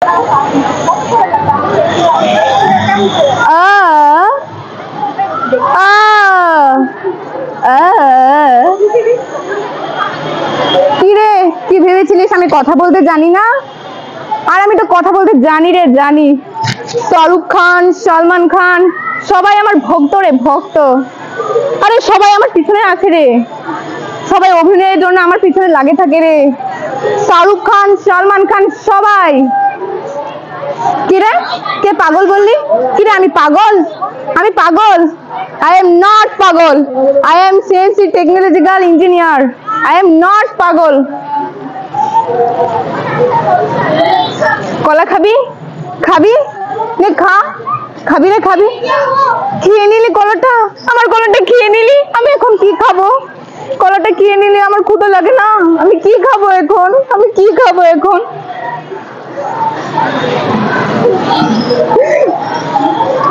কি রে, কি ভেবেছিলিস আমি কথা বলতে জানি না? আর আমি তো কথা বলতে জানি রে, জানি। শাহরুখ খান, সলমান খান সবাই আমার ভক্ত রে, ভক্ত। আরে সবাই আমার পিছনে আছে রে, সবাই অভিনয়ের জন্য আমার পিছনে লাগে থাকে রে। শাহরুখ খান, সলমান খান সবাই। কি রে, কে পাগল বললি? কি রে, আমি পাগল? আমি পাগল? I am not পাগল। I am CNC technological engineer। I am not পাগল। কলা খাবি? খাবি? নে খা। খাবি রে, খাবি? খেয়ে নিলি কলাটা? আমার কলাটা খেয়ে নিলি, আমি এখন কি খাবো? কলাটা খেয়ে নিলি, আমার ক্ষুধা লাগে না? আমি কি খাবো এখন? আমি কি খাবো এখন?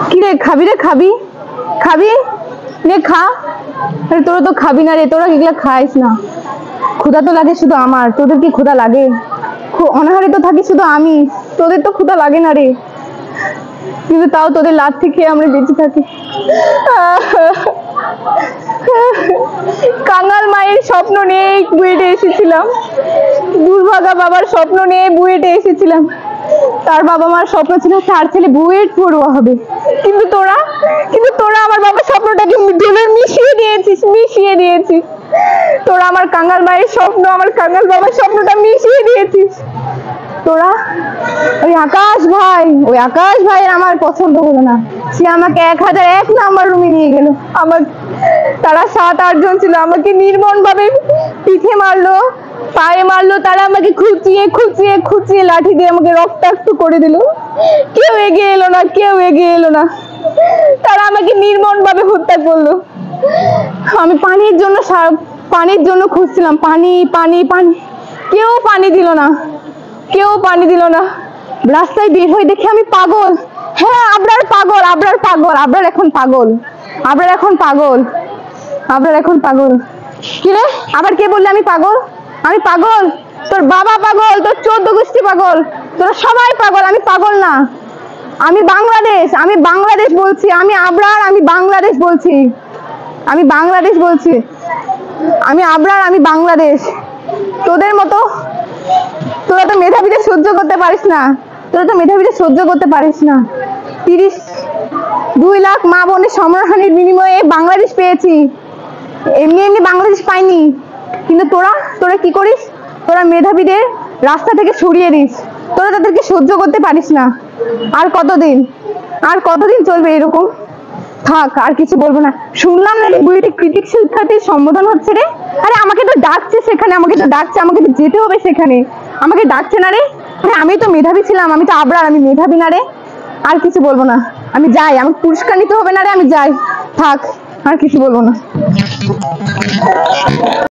কি রে, খাবি রে, খাবি? খাবি? নে খা। আরে তোরা তো খাবি না রে, তোরা এগুলা খাইস না। ক্ষুধা তো লাগে শুধু আমার, তোদের কি ক্ষুধা লাগে? অনাহারে তো থাকি শুধু আমি, তোদের তো ক্ষুধা লাগে না রে। কিন্তু তাও তোদের লাথি খেয়ে আমরা বেঁচে থাকি। কাঙাল মায়ের স্বপ্ন নিয়ে বুয়েটে এসেছিলাম, দুর্ভাগা বাবার স্বপ্ন নিয়ে বুয়েটে এসেছিলাম। তার বাবা মার স্বপ্ন ছিল তার ছেলে বুয়েট পড়ুয়া হবে, কিন্তু তোরা আমার বাবার স্বপ্নটাকে মিশিয়ে দিয়েছিস। তোরা আমার কাঙাল মায়ের স্বপ্ন, আমার কাঙাল বাবার স্বপ্নটা মিশিয়ে দিয়েছিস। তোরা ওই আকাশ ভাই আমার পছন্দ হলো না। সে আমাকে 1001 নাম্বার রুমে নিয়ে গেল। তারা 7-8 জন ছিল, আমাকে নির্মম ভাবে পিঠে মারলো, পায়ে মারলো। তারা আমাকে খুঁচিয়ে লাঠি দিয়ে আমাকে রক্তাক্ত করে দিল। কেউ এগিয়ে এলো না। তারা আমাকে নির্মম ভাবে হত্যা করলো। আমি পানির জন্য খুঁজছিলাম, পানি। কেউ পানি দিল না। রাস্তায় বের হয়ে দেখি আমি পাগল। হ্যাঁ, আবরার এখন পাগল। কি রে, আবার কে বললে আমি পাগল? আমি পাগল? তোর বাবা পাগল, তোর 14 গোষ্ঠী পাগল, তোরা সবাই পাগল। আমি পাগল না। আমি বাংলাদেশ বলছি। আমি আবরার, আমি বাংলাদেশ বলছি। আমি আবরার, আমি বাংলাদেশ। তোদের মতো তোরা তো মেধাবীদের সহ্য করতে পারিস না। 2 লাখ মা বোনের সম্মানহানির বিনিময়ে বাংলাদেশ পেয়েছি, এমনি বাংলাদেশ পাইনি। কিন্তু তোরা কি করিস? তোরা মেধাবীদের রাস্তা থেকে সরিয়ে দিস। তোরা তাদেরকে সহ্য করতে পারিস না। আর কতদিন চলবে এরকম? থাক, আর কিছু বলবো না। শুনলাম না বুয়েটে ক্রিটিক শিক্ষার্থীর সম্বোধন হচ্ছে রে। আরে আমাকে তো ডাকছে সেখানে, আমাকে তো যেতে হবে সেখানে। আমাকে ডাকছে না রে? আমি তো মেধাবী ছিলাম, আমি তো আবরার, আমি মেধাবী না রে? আর কিছু বলবো না, আমি যাই। আমাকে পুরস্কার নিতে হবে না রে, আমি যাই। থাক, আর কিছু বলবো না।